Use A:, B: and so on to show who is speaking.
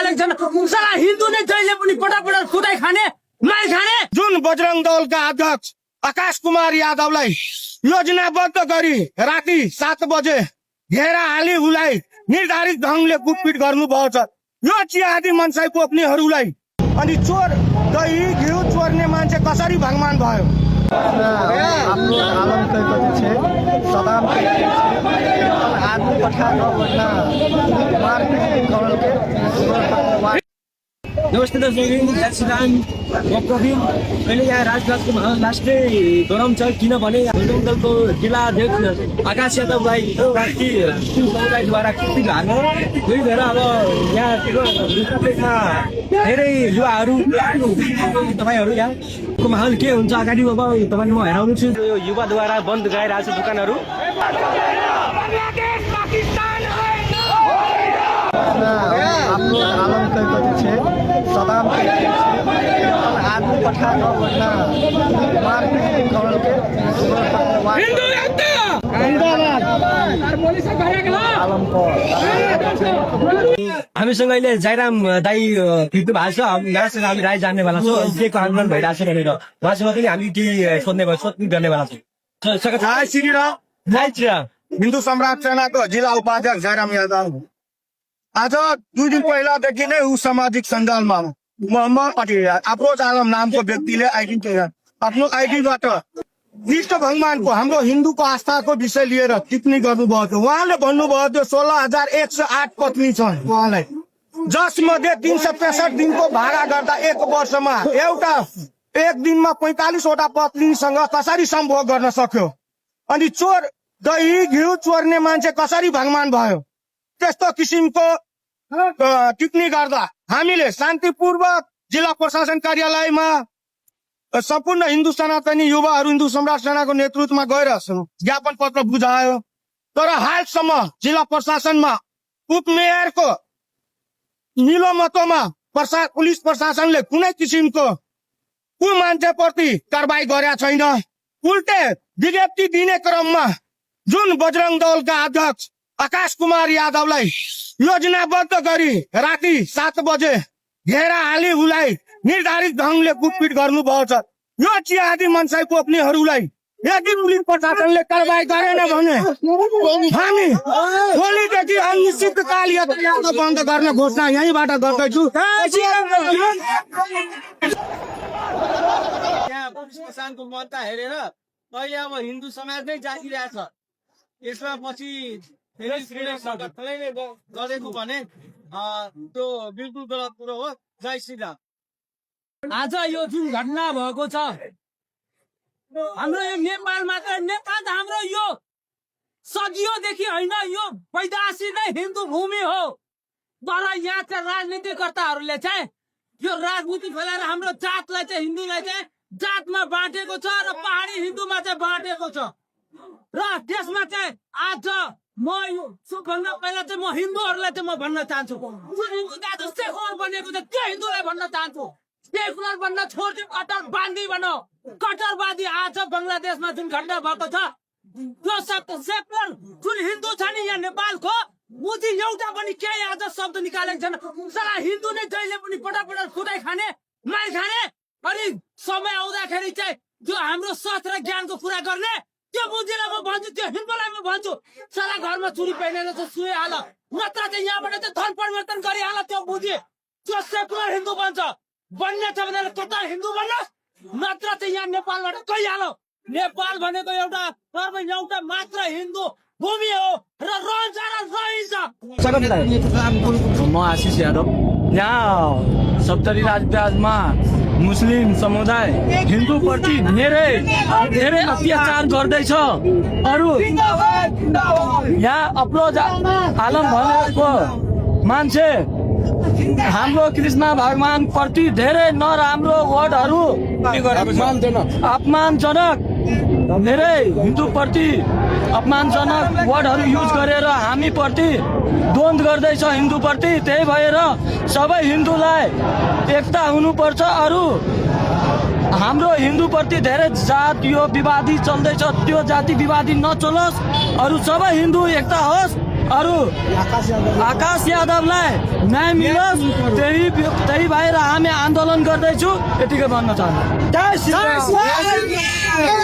A: निकालेको छन्। साला हिन्दू नै जहिले पनि पटक खुदाई खाने माल खाने।
B: जुन बजरंग दलका अध्यक्ष आकाश कुमार यादवलाई योजनाबद्ध गरी राति 7 बजे घेरा हाली उसलाई निर्धारित ढंगले कुटपिट गर्नुभएको छ। यो चियादी मनसाई पोप्नेहरूलाई अनि चोर दही घिउ चोर्ने मान्छे कसरी भगवान भयो?
C: हाम्रो आलम कहे सदाम आदमी पठा
A: नमस्ते दर्शक, जय श्री राम। म प्रवीण। अहिले यहाँ राजघाटको लास्टै गरम छ, किनभने बजरंग दलको जिल्ला अध्यक्ष आकाश यादवलाई राष्ट्रिय समुदायद्वारा कुटपिट हार्नु भएर अब यहाँ धेरै युवाहरू तपाईँहरू यहाँको माहौल के हुन्छ अगाडि अब तपाईँले म हेराउनु छु। यो युवाद्वारा बन्द गराइरहेको छ दोकानहरू।
C: हाम्रो आलम कहे सदाम आदमी पठा
A: हामीसँग अहिले जयराम दाई भेट्नु भएको छ। यहाँसँग हामी राय जान्नेवाला छौँ के को आन्दोलन भइरहेको छ भनेर। उहाँसँग पनि हामी केही सोध्ने गर्नेवाला छौँ।
B: जय श्री राम।
A: जय श्री राम।
B: हिन्दू सम्राट सेनाको जिल्ला उपाध्यक्ष जयराम यादव आज 2 दिन पहिलादेखि नै ऊ सामाजिक सञ्जालमा मोहम्मद अफरोज आलम नामको व्यक्तिले आफ्नो आइडीबाट विष्णु भगवानको हाम्रो हिन्दूको आस्थाको विषय लिएर टिप्पणी गर्नुभएको थियो। उहाँले भन्नुभयो त्यो 16,108 पत्नी छन् उहाँलाई, जसमध्ये 365 दिनको भाडा गर्दा एक वर्षमा एक दिनमा 45 वटा पत्नीसँग कसरी सम्भोग गर्न सक्यो? अनि चोर दही घिउ चोर्ने मान्छे कसरी भगवान भयो? त्यस्तो किसिमको टिप्पणी गर्दा हामीले शान्तिपूर्वक जिल्ला प्रशासन कार्यालयमा सम्पूर्ण हिन्दू सनातनी युवाहरू हिन्दू सम्राट सेनाको नेतृत्वमा गएर ज्ञापन पत्र बुझायो। तर हालसम्म जिल्ला प्रशासनमा उपमेयरको निलोमतोमा पुलिस प्रशासनले कुनै किसिमको ऊ मान्छेप्रति कारबाही गरेका छैन। उल्टे विज्ञप्ति दिने क्रममा जुन बजरंग दलका अध्यक्ष आकाश कुमार यादवलाई योजनाबद्ध गरी राति 7 बजे घेरा हाली उसलाई निर्धारित ढंगले कुटपिट गर्नुभएको छ। यो चियादी मनसाई पोप्नेहरूलाई यदि पुलिस प्रशासनले कारबाही गरेन भने हामी भोलिदेखि अनिश्चितकाल यातायात बन्द गर्ने घोषणा यहीँबाट गर्दैछु।
A: पुलिस प्रशासनको मत हेरेर अहिले अब हिन्दू समाज नै जागिरहेछ। यसमा पछि गरेको भने त्यो बिल्कुल गलत कुरो हो। जय श्री राम। आज यो जुन घटना भएको छ हाम्रो यो नेपाल मात्र, नेपाल त हाम्रो यो सदियोदेखि होइन, यो पैदासी नै हिन्दू भूमि हो। तर यहाँ चाहिँ राजनीतिकर्ताहरूले चाहिँ यो राजनीति फैलाएर हाम्रो जातलाई चाहिँ हिन्दूलाई चाहिँ जातमा बाँटेको छ र पहाडी हिन्दूमा चाहिँ बाँटेको छ। र त्यसमा चाहिँ आज म सबभन्दा पहिला चाहिँ म हिन्दूहरूलाई चाहिँ म भन्न चाहन्छु, जुन हिन्दू दाजु सेकुलर बनेको छ त्यो हिन्दूलाई भन्न चाहन्छु, सेकुलर बन्न छोड्यो, कट्टरवादी बनो। कट्टरवादी आज बङ्गलादेशमा जुन घटना भएको छ त्यो सेकुलर जुन हिन्दू छ नि यहाँ नेपालको, ऊ चाहिँ एउटा पनि केही आज शब्द निकालेको छैन। साला हिन्दू नै जहिले पनि पटक खुदाई खाने माल खाने। अनि समय आउँदाखेरि चाहिँ जो हाम्रो सच र ज्ञानको कुरा गर्ने त्यो बुझेर म भन्छु, त्यो हिन्दूलाई म भन्छु साला घरमा चुरी पहिरेर चाहिँ सुहाल, नत्र चाहिँ यहाँबाट चाहिँ धन परिवर्तन गरिहाल। त्यो बुझे त्यो सेकुलर हिन्दू बन्छ। बन्ने छ भनेर कता हिन्दू बन्नुहोस्, नत्र चाहिँ यहाँ नेपालबाट गइहाल। नेपाल भनेको एउटा मात्र हिन्दू भूमि हो र रहन्छ र रहन्छ।
D: म आशिष यादव। यहाँ सप्तरी राजप्रासमा मुस्लिम समुदाय हिन्दू प्रति धेरै अत्याचार गर्दैछ। अरू यहाँ अफरोज आलम भनेको मान्छे हाम्रो कृष्ण भगवान प्रति धेरै नराम्रो वर्डहरू अपमानजनक, धेरै हिन्दू प्रति अपमानजनक वर्डहरू युज गरेर हामी प्रति द्वन्द्व गर्दैछ हिन्दू प्रति। त्यही भएर सबै हिन्दूलाई एकता हुनुपर्छ। अरू हाम्रो हिन्दू प्रति धेरै जातीय विवादी चल्दैछ, त्यो जाति विवादी नचलोस्। अरू सबै हिन्दू एकता होस्। अरू आकाश यादवलाई न्याय मिलोस् त्यही भएर हामी आन्दोलन गर्दैछु यतिकै भन्न चाहन्छु। जय श्री राम।